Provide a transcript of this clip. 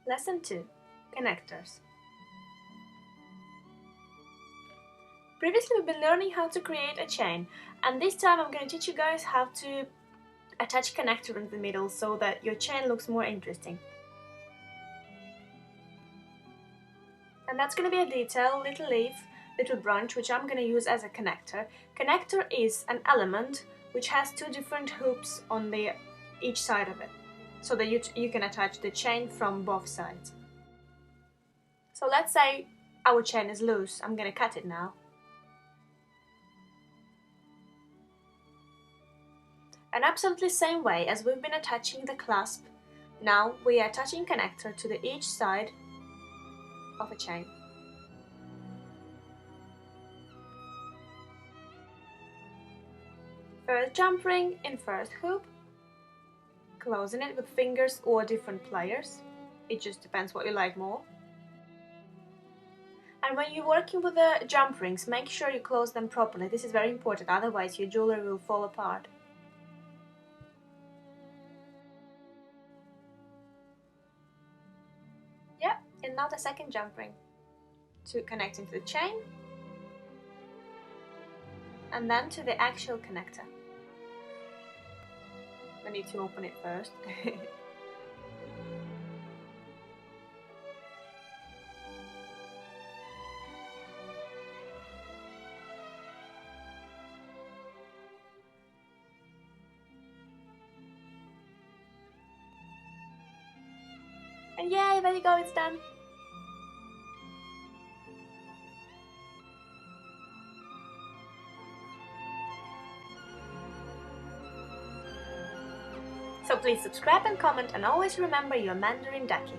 Lesson 2. Connectors. Previously we've been learning how to create a chain, and this time I'm going to teach you guys how to attach a connector in the middle so that your chain looks more interesting. And that's going to be a detail, little leaf, little branch, which I'm going to use as a connector. Connector is an element which has two different hoops on each side of it, so that you can attach the chain from both sides. So let's say our chain is loose. I'm going to cut it now. And absolutely same way as we've been attaching the clasp, now we are attaching connector to each side of a chain. First jump ring in first hoop, closing it with fingers or different pliers. It just depends what you like more. And when you're working with the jump rings, make sure you close them properly. This is very important, otherwise your jewelry will fall apart. Yeah, and now the second jump ring to connecting to the chain and then to the actual connector. I need to open it first. And yay, there you go, it's done! So please subscribe and comment, and always remember, you're Mandarin Ducky.